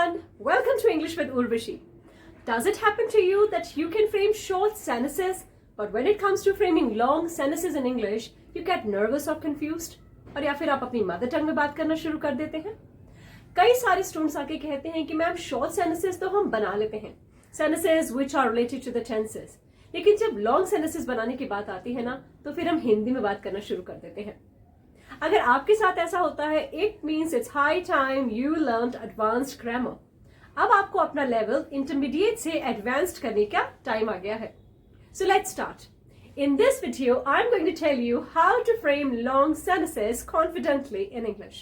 everyone, welcome to English with Urvashi. Does it happen to you that you can frame short sentences, but when it comes to framing long sentences in English, you get nervous or confused? और या फिर आप अपनी mother tongue में बात करना शुरू कर देते हैं? कई सारे स्टूडेंट्स आके कहते हैं कि मैम शॉर्ट सेंटेंसेस तो हम बना लेते हैं, sentences which are related to the tenses, लेकिन जब लॉन्ग सेंटेंसेस बनाने की बात आती है ना, तो फिर हम हिंदी में बात करना शुरू कर देते हैं. अगर आपके साथ ऐसा होता है, it means it's high time you learned advanced grammar. अब आपको अपना लेवल इंटरमीडिएट से एडवांस्ड करने का टाइम आ गया है. So let's start. In this video, I'm going to tell you how to frame long sentences confidently in English.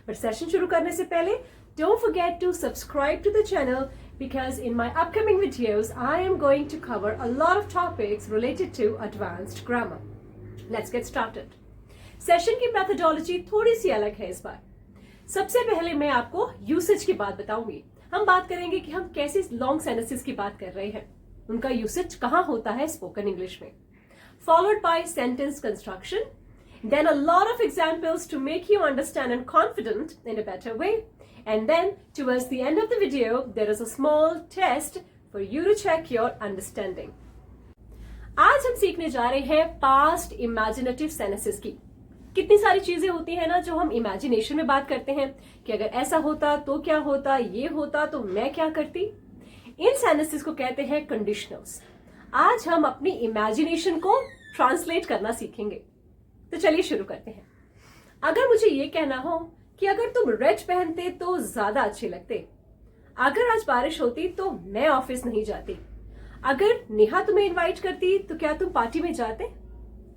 But session शुरू करने से पहले, don't forget to subscribe to the channel because in my upcoming videos, I am going to cover a lot of topics related to advanced grammar. Let's get started. Session की methodology थोड़ी सी अलग है इस बार. सबसे पहले मैं आपको यूसेज की बात बताऊंगी. हम बात करेंगे कि हम कैसे लॉन्ग सेंटेंसेस की बात कर रहे हैं, उनका यूसेज कहाँ होता है स्पोकन इंग्लिश में. Followed by sentence construction, then a lot of examples to make you understand and confident in a better way, and then towards the end of the video there is a small test for you to check your understanding. आज हम सीखने जा रहे हैं past imaginative sentences की. कितनी सारी चीजें होती है ना जो हम इमेजिनेशन में बात करते हैं कि अगर ऐसा होता तो क्या होता, ये होता तो मैं क्या करती. इन सेंटेंसेस को कहते हैं कंडीशनल्स. आज हम अपनी इमेजिनेशन को ट्रांसलेट करना सीखेंगे. तो चलिए शुरू करते हैं. अगर मुझे ये कहना हो कि अगर तुम रेड पहनते तो ज्यादा अच्छे लगते, अगर आज बारिश होती तो मैं ऑफिस नहीं जाती, अगर नेहा तुम्हें इनवाइट करती तो क्या तुम पार्टी में जाते.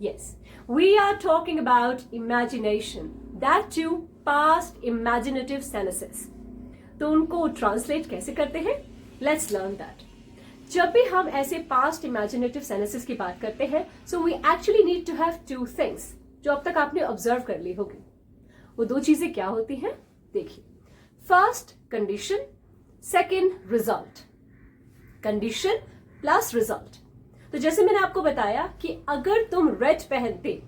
Yes, we are talking about imagination, that to past imaginative sentences. तो उनको ट्रांसलेट कैसे करते हैं, लेट्स लर्न दैट. जब भी हम ऐसे पास्ट इमेजिनेटिव सेंटेंसेस की बात करते हैं, so we actually need to have two things जो अब तक आपने ऑब्जर्व कर ली होगी. वो दो चीजें क्या होती हैं, देखिए. First condition, second result. Condition plus result. तो जैसे मैंने आपको बताया कि अगर तुम रेड पहनते,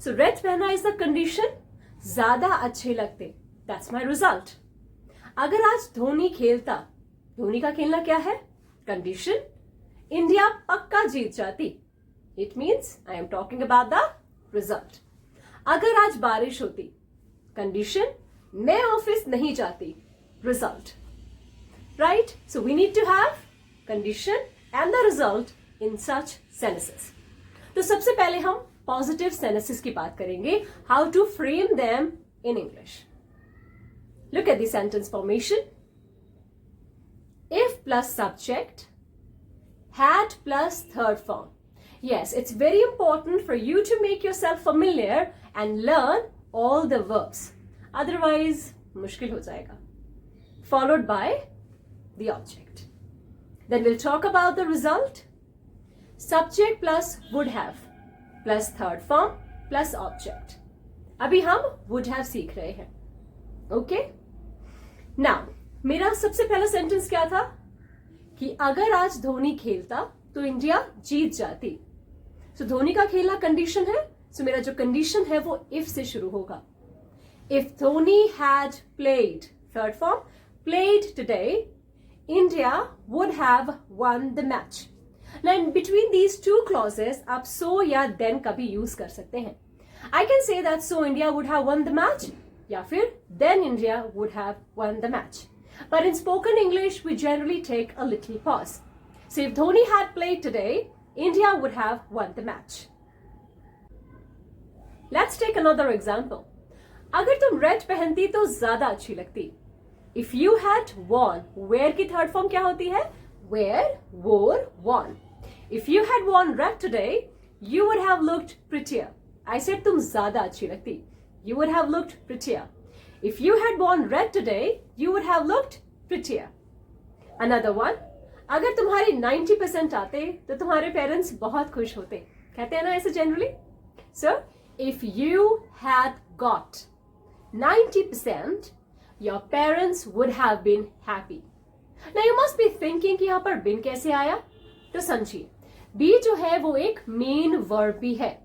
सो रेड पहना इज द कंडीशन, ज्यादा अच्छे लगते, दैट्स माई रिजल्ट. अगर आज धोनी खेलता, धोनी का खेलना क्या है, कंडीशन, इंडिया पक्का जीत जाती, it means I am talking about the result. अगर आज बारिश होती, कंडीशन, मैं ऑफिस नहीं जाती, result. Right, so we need to have condition and the result in such sentences. तो सबसे पहले हम पॉजिटिव सेंटेंसेस की बात करेंगे, how to frame them in English. Look at the sentence formation. If plus subject, had plus third form. Yes, it's very important for you to make yourself familiar and learn all the verbs. Otherwise, मुश्किल हो जाएगा. Followed by the object. Then we'll talk about the result. Subject plus would have plus third form plus object. अभी हम would have सीख रहे हैं. Okay? Now, मेरा सबसे पहला सेंटेंस क्या था कि अगर आज धोनी खेलता तो इंडिया जीत जाती. सो धोनी का खेलना कंडीशन है, सो मेरा जो कंडीशन है वो इफ से शुरू होगा. If Dhoni had played, third form, played today, India would have won the match. Now in between these two clauses आप सो या देन कभी यूज कर सकते हैं. I can say that so India would have won the match, या फिर then India would have won the match. But in spoken English, we generally take a little pause. So if Dhoni had played today, India would have won the match. Let's take another example. अगर तुम red पहनती तो ज्यादा अच्छी लगती. If you had worn, wear की third form क्या होती है, wear, wore, worn. If you had worn red today, you would have looked prettier. I said तुम ज्यादा अच्छी लगती. You would have looked prettier. If you had worn red today, you would have looked prettier. Another one. अगर तुम्हारे 90% आते तो तुम्हारे parents बहुत खुश होते. कहते हैं ना ऐसे generally. So, if you had got 90%, your parents would have been happy. Now you must be thinking कि यहाँ पर been कैसे आया? तो समझिए. be जो है वो एक main verb भी है.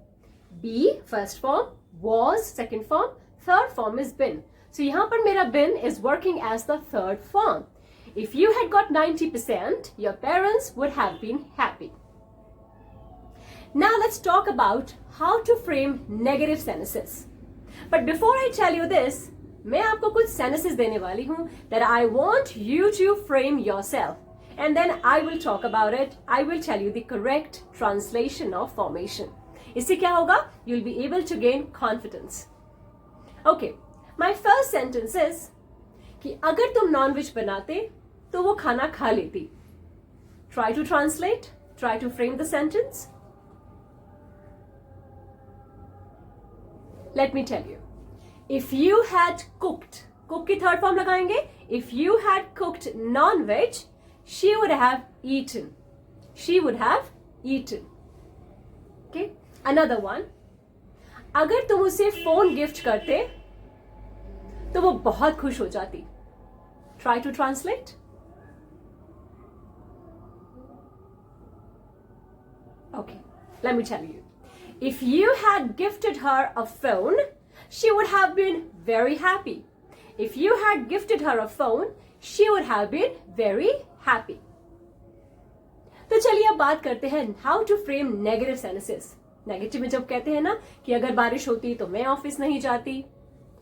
be first form, was second form, third form is been. So यहाँ पर मेरा been is working as the third form. If you had got 90%, your parents would have been happy. Now let's talk about how to frame negative sentences. But before I tell you this, मैं आपको कुछ sentences देने वाली हूँ that I want you to frame yourself. And then I will talk about it. I will tell you the correct translation of formation. इससे क्या होगा? You'll be able to gain confidence. Okay, my first sentence is कि अगर तुम nonveg बनाते तो वो खाना खा लेती. Try to translate. Try to frame the sentence. Let me tell you. If you had cooked, cook की third form लगाएंगे. If you had cooked non-veg, she would have eaten. She would have eaten. Okay. Another one. अगर तुम उसे phone gift करते तो वो बहुत खुश हो जाती. Try to translate. Okay, let me tell you. If you had gifted her a phone, she would have been very happy. If you had gifted her a phone, she would have been very happy. तो चलिए अब बात करते हैं how to frame negative sentences. Negative में जब कहते हैं ना कि अगर बारिश होती तो मैं ऑफिस नहीं जाती,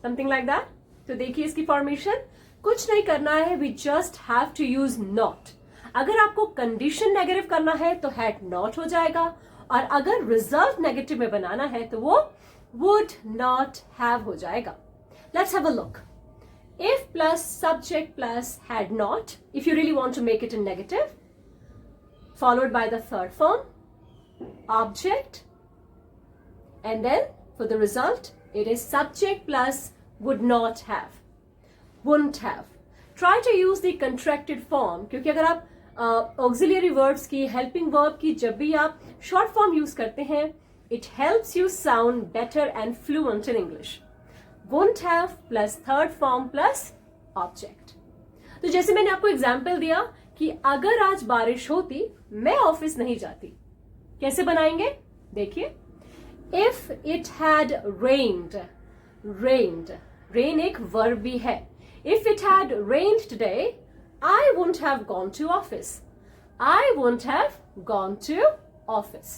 समथिंग लाइक दैट. तो देखिए इसकी फॉर्मेशन. कुछ नहीं करना है, we just have to use not. अगर आपको कंडीशन नेगेटिव करना है तो हैड नॉट हो जाएगा, और अगर रिजल्ट नेगेटिव में बनाना है तो वो वुड नॉट हैव हो जाएगा. Let's have a look. If plus subject plus had not, if you really want to make it in negative, followed by the third form object, and then for the result it is subject plus would not have, wouldn't have. Try to use the contracted form, क्योंकि अगर आप auxiliary verbs की, helping verb की जब भी आप short form use करते हैं, it helps you sound better and fluent in English. Wouldn't have plus third form plus object. तो जैसे मैंने आपको एग्जाम्पल दिया कि अगर आज बारिश होती मैं ऑफिस नहीं जाती. कैसे बनाएंगे? देखिए. If it had rained, rained, rain एक verb भी है. If it had rained today, I wouldn't have gone to office. I wouldn't have gone to office.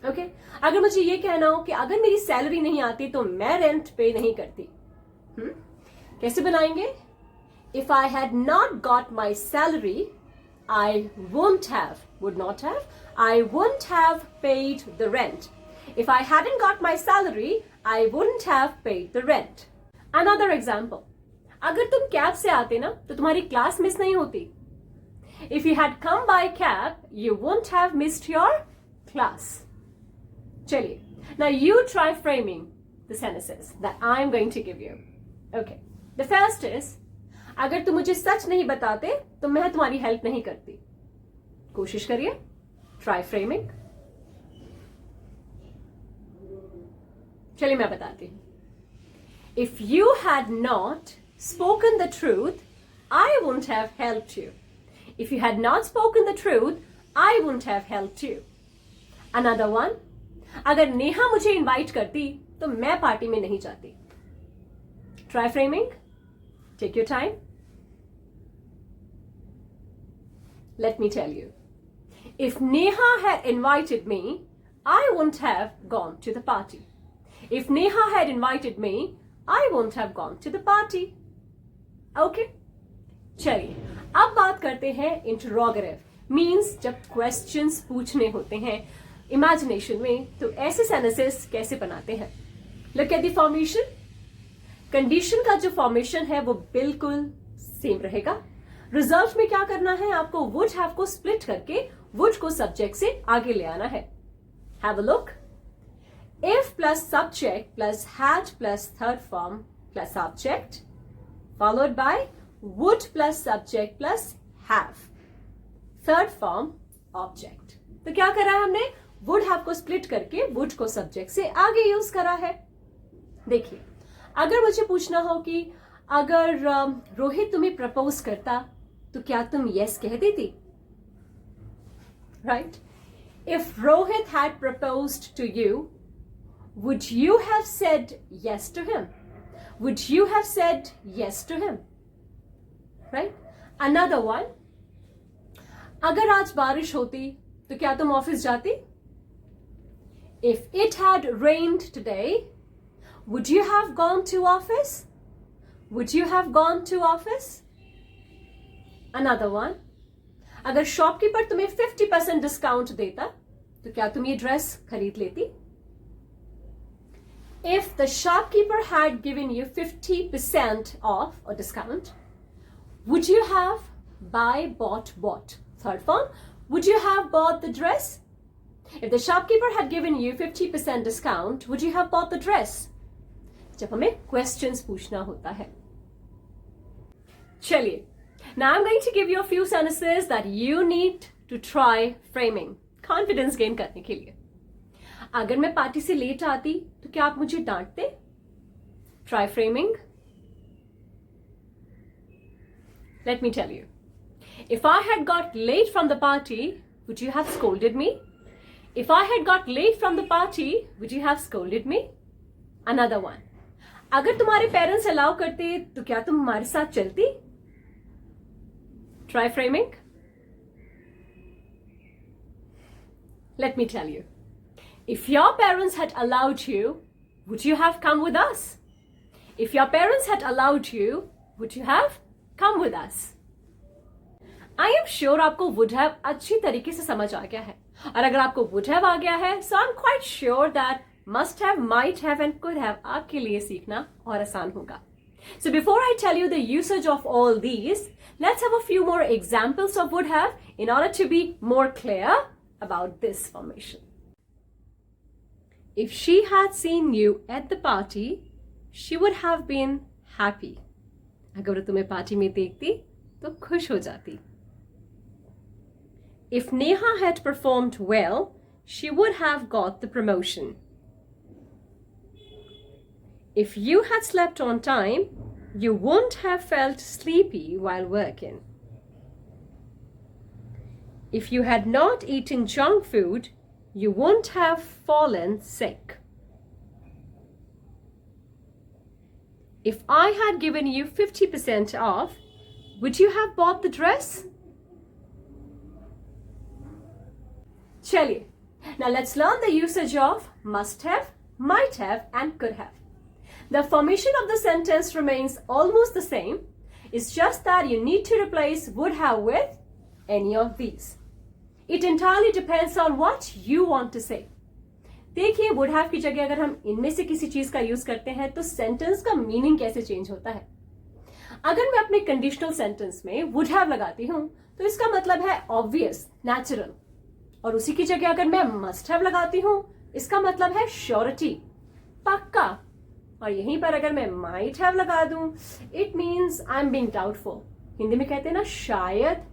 Okay? अगर मुझे ये कहना हो कि अगर मेरी सैलरी नहीं आती तो मैं रेंट पे नहीं करती. कैसे बनाएंगे? If I had not got my salary, I wouldn't have, would not have, I wouldn't have paid the rent. If I hadn't got my salary, I wouldn't have paid the rent. Another example. अगर तुम cab से आते ना तो तुम्हारी class miss नहीं होती. If you had come by cab, you wouldn't have missed your class. चलिए. Now you try framing the sentences that I'm going to give you. Okay. The first is, अगर तुम मुझे सच नहीं बताते तो मैं तुम्हारी हेल्प नहीं करती. कोशिश करिए. Try framing. चलिए मैं बताती हूँ. If you had not spoken the truth, I wouldn't have helped you. If you had not spoken the truth, I wouldn't have helped you. Another one. अगर नेहा मुझे इनवाइट करती तो मैं पार्टी में नहीं जाती. Try framing. Take your time. Let me tell you. If Neha had invited me, I wouldn't have gone to the party. If Neha had invited me, I wouldn't have gone to the party. Okay? चलिए, अब बात करते हैं interrogative. Means जब questions पूछने होते हैं imagination में, तो ऐसे sentences कैसे बनाते हैं? Look at the formation. Condition का जो formation है वो बिल्कुल same रहेगा. रिजल्ट में क्या करना है? आपको would have को स्प्लिट करके would को सब्जेक्ट से आगे ले आना है. Have a look. If plus subject plus had plus third form plus object followed by would plus subject plus have. Third form object. तो क्या करा है हमने? would have को स्प्लिट करके would को सब्जेक्ट से आगे यूज करा है. देखिए, अगर मुझे पूछना हो कि अगर रोहित तुम्हें प्रपोज करता तो क्या तुम यस कह देती? Right? If Rohit had proposed to you, would you have said yes to him? would you have said yes to him? Right? Another one. अगर आज बारिश होती तो क्या तुम ऑफिस जाती? If it had rained today, would you have gone to office? Would you have gone to office? Another one. अगर shopkeeper तुम्हें 50% डिस्काउंट देता तो क्या तुम ये ड्रेस खरीद लेती? If the shopkeeper had given you 50% off or discount, would you have bought? Third form, would you have bought the dress? If the shopkeeper had given you 50% discount, would you have bought the dress? जब हमें questions पूछना होता है. चलिए, now I'm going to give you a few sentences that you need to try framing. Confidence gain करने के लिए. अगर मैं पार्टी से लेट आती तो क्या आप मुझे डांटते? Try framing. Let me tell you. If I had got late from the party, would you have scolded me? If I had got late from the party, would you have scolded me? Another one. अगर तुम्हारे parents allow करते तो क्या तुम हमारे साथ चलती? Try framing. Let me tell you. If your parents had allowed you, would you have come with us? If your parents had allowed you, would you have come with us? I am sure आपको would have अच्छी तरीके से समझ आ गया है. और अगर आपको would have आ गया है, so I'm quite sure that must have, might have and could have आपके लिए सीखना और आसान होगा. So before I tell you the usage of all these, let's have a few more examples of would have in order to be more clear about this formation. If she had seen you at the party, she would have been happy. अगर वो तुम्हें party में देखती तो खुश हो जाती. If Neha had performed well, she would have got the promotion. If you had slept on time, you wouldn't have felt sleepy while working. If you had not eaten junk food, you wouldn't have fallen sick. If I had given you 50% off, would you have bought the dress? Chaliye. Now let's learn the usage of must have, might have and could have. The formation of the sentence remains almost the same. It's just that you need to replace would have with any of these. It entirely depends on what you want to say. देखिए would have की जगह अगर हम इनमें से किसी चीज का यूज करते हैं तो सेंटेंस का मीनिंग कैसे चेंज होता है. अगर मैं अपने कंडीशनल सेंटेंस में would have लगाती हूं तो इसका मतलब है ऑब्वियस, नेचुरल. और उसी की जगह अगर मैं must have लगाती हूं इसका मतलब है श्योरिटी, पक्का. और यहीं पर अगर मैं might have लगा दूं it means I am being doubtful. Hindi में कहते हैं ना शायद.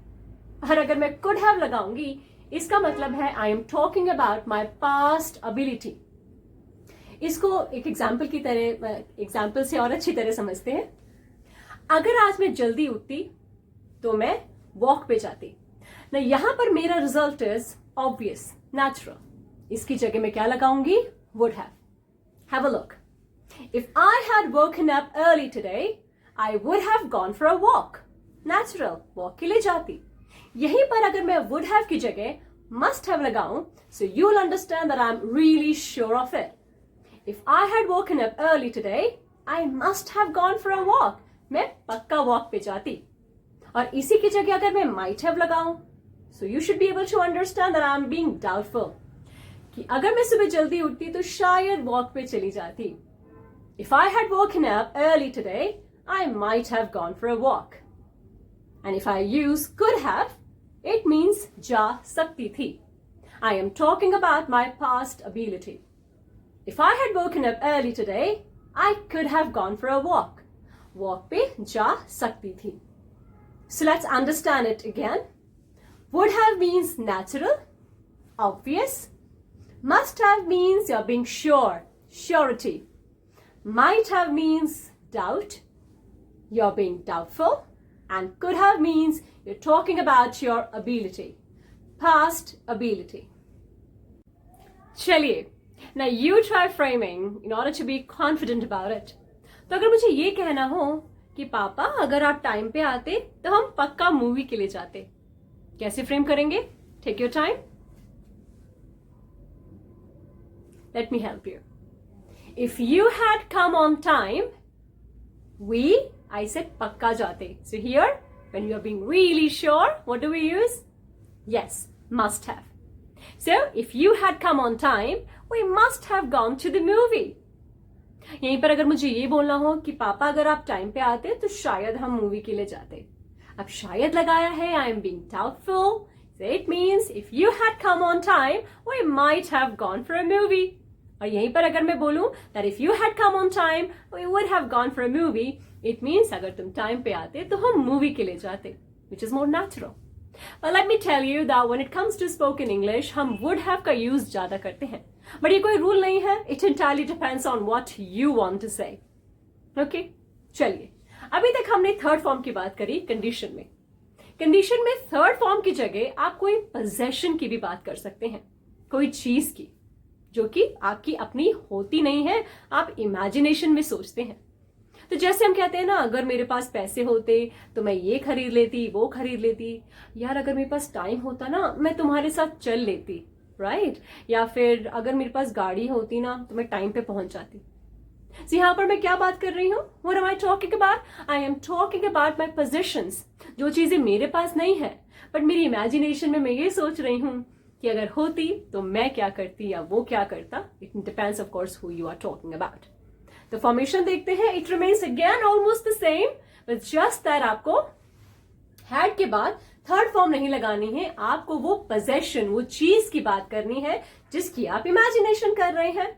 और अगर मैं could have लगाऊंगी इसका मतलब है आई am talking about my past ability. इसको एक एग्जाम्पल से और अच्छी तरह समझते हैं. अगर आज मैं जल्दी उठती तो मैं वॉक पे जाती. ना यहां पर मेरा रिजल्ट इज ऑब्वियस, नेचुरल. इसकी जगह मैं क्या लगाऊंगी? Would have. Have a look. If I had woken up early today I would have gone for a walk. Natural, walk के लिए जाती. यहीं पर अगर मैं would have की जगह must have लगाऊं, so you'll understand that I'm really sure of it. If I had woken up early today, I must have gone for a walk. मैं पक्का वॉक पे जाती. और इसी की जगह अगर मैं might have लगाऊं, so you should be able to understand that I'm being doubtful. कि अगर मैं सुबह जल्दी उठती तो शायद वॉक पे चली जाती. If I had woken up early today, I might have gone for a walk. And if I use could have, it means जा सकती थी. I am talking about my past ability. If I had woken up early today, I could have gone for a walk. Walk पे जा सकती थी. So let's understand it again. Would have means natural, obvious. Must have means you're being sure, surety. Might have means doubt, you're being doubtful. And could have means you're talking about your ability, past ability. चलिए, now you try framing in order to be confident about it. तो अगर मुझे ये कहना हो कि पापा अगर आप टाइम पे आते तो हम पक्का मूवी के लिए जाते, कैसे फ्रेम करेंगे? Take your time, let me help you. If you had come on time, we, I said पक्का जाते. So here, when you are being really sure, what do we use? Yes, must have. So if you had come on time, we must have gone to the movie. यहीं पर अगर मुझे ये बोलना हो कि पापा अगर आप टाइम पे आते तो शायद हम मूवी के लिए जाते. अब शायद लगाया है, I am being doubtful. So it means if you had come on time, we might have gone for a movie. और यहीं पर अगर मैं बोलूं that if you had come on time, we would have gone for a movie, it means अगर तुम time पे आते तो हम मूवी के लिए जाते, which is more natural. But let me tell you that when it comes to spoken English, हम would have का use ज्यादा करते हैं. But ये कोई रूल नहीं है. It entirely depends on what you want to say. Okay? चलिए, अभी तक हमने थर्ड फॉर्म की बात करी कंडीशन में. कंडीशन में थर्ड फॉर्म की जगह आप कोई पोजेशन की भी बात कर सकते हैं, कोई चीज की जो कि आपकी अपनी होती नहीं है, आप इमेजिनेशन में सोचते हैं. तो जैसे हम कहते हैं ना, अगर मेरे पास पैसे होते तो मैं ये खरीद लेती, वो खरीद लेती. यार अगर मेरे पास टाइम होता ना, मैं तुम्हारे साथ चल लेती, राइट? या फिर अगर मेरे पास गाड़ी होती ना तो मैं टाइम पे पहुंच जाती. So, यहाँ पर मैं क्या बात कर रही हूँ? What am I talking about? I am talking about my possessions. जो चीजें मेरे पास नहीं है, बट मेरी इमेजिनेशन में मैं ये सोच रही हूँ कि अगर होती तो मैं क्या करती या वो क्या करता. It depends of course who you are talking about. तो फॉर्मेशन देखते हैं. It remains again almost the same, but just that आपको हैड के बाद थर्ड फॉर्म नहीं लगानी है. आपको वो पोजेशन, वो चीज की बात करनी है जिसकी आप इमेजिनेशन कर रहे हैं.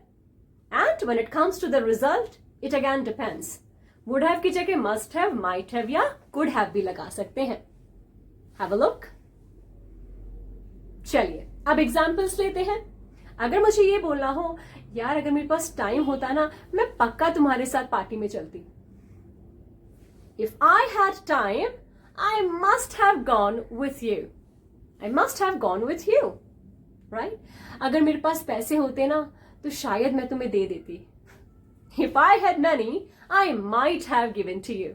And when it comes to the result, it again depends. Would have की जगह मस्ट हैव, माइट हैव या कुड हैव भी लगा सकते हैं. Have a look. चलिए अब एग्जाम्पल्स लेते हैं. अगर मुझे ये बोलना हो, यार अगर मेरे पास टाइम होता ना, मैं पक्का तुम्हारे साथ पार्टी में चलती. If I had time, I must have gone with you. I must have gone with you, right? अगर मेरे पास पैसे होते ना तो शायद मैं तुम्हें दे देती. If I had money, I might have given to you.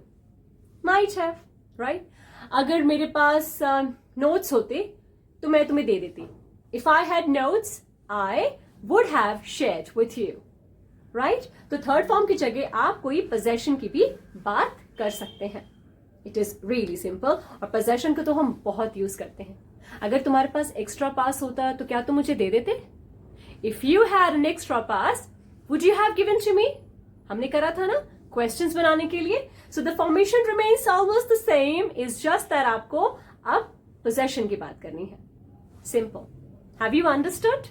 Might have, right? अगर मेरे पास नोट्स होते तो मैं तुम्हें दे देती. If I had notes, I would have shared with you, right? तो थर्ड फॉर्म की जगह आप कोई possession की भी बात कर सकते हैं. It is really simple. और possession को तो हम बहुत यूज करते हैं. अगर तुम्हारे पास एक्स्ट्रा पास होता तो क्या तुम मुझे दे देते? If you had an extra pass, would you have given to me? हमने करा था ना क्वेश्चंस बनाने के लिए. So the formation remains almost the same. It's just that आपको अब possession की बात करनी है. Simple. Have you understood?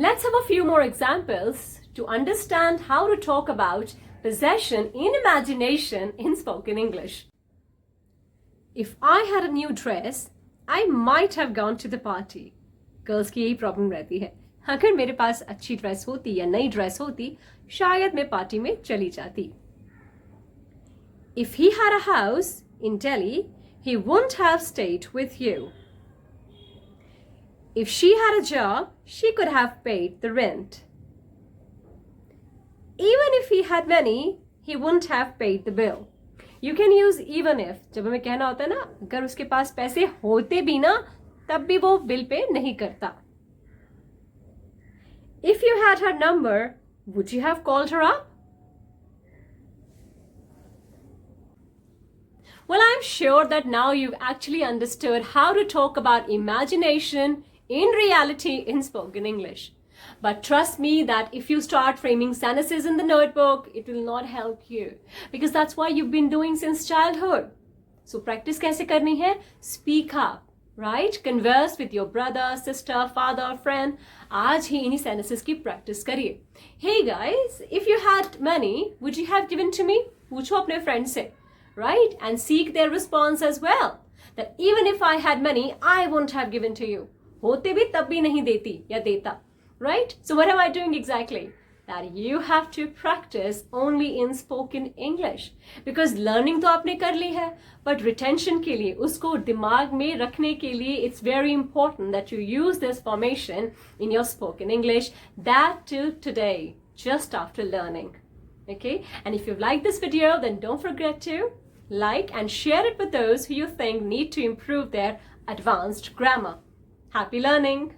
Let's have a few more examples to understand how to talk about possession in imagination in spoken English. If I had a new dress, I might have gone to the party. Girls की यही problem रहती है. अगर मेरे पास अच्छी dress होती या नई ड्रेस होती, शायद मैं पार्टी में चली जाती. If he had a house in Delhi, he wouldn't have stayed with you. If she had a job, she could have paid the rent. Even if he had money, he wouldn't have paid the bill. You can use even if. जब हमें कहना होता है ना, अगर उसके पास पैसे होते भी ना, तब भी वो बिल पे नहीं करता. If you had her number, would you have called her up? Well, I'm sure that now you've actually understood how to talk about imagination in reality in spoken English. But trust me that if you start framing sentences in the notebook, it will not help you, because that's what you've been doing since childhood. So practice कैसे करनी है? Speak up, right? Converse with your brother, sister, father, friend. आज ही इन्हीं sentences की practice करिए. Hey guys, if you had money, would you have given to me? पूछो अपने friend से, right? And seek their response as well. That even if I had money, I wouldn't have given to you. होते भी तब भी नहीं देती या देता, right? So what am I doing exactly? That you have to practice only in spoken English, because learning तो आपने कर ली है, but retention के लिए, उसको दिमाग में रखने के लिए, it's very important that you use this formation in your spoken English, that too today, just after learning. Okay, and if you've liked this video, then don't forget to like and share it with those who you think need to improve their advanced grammar. Happy learning!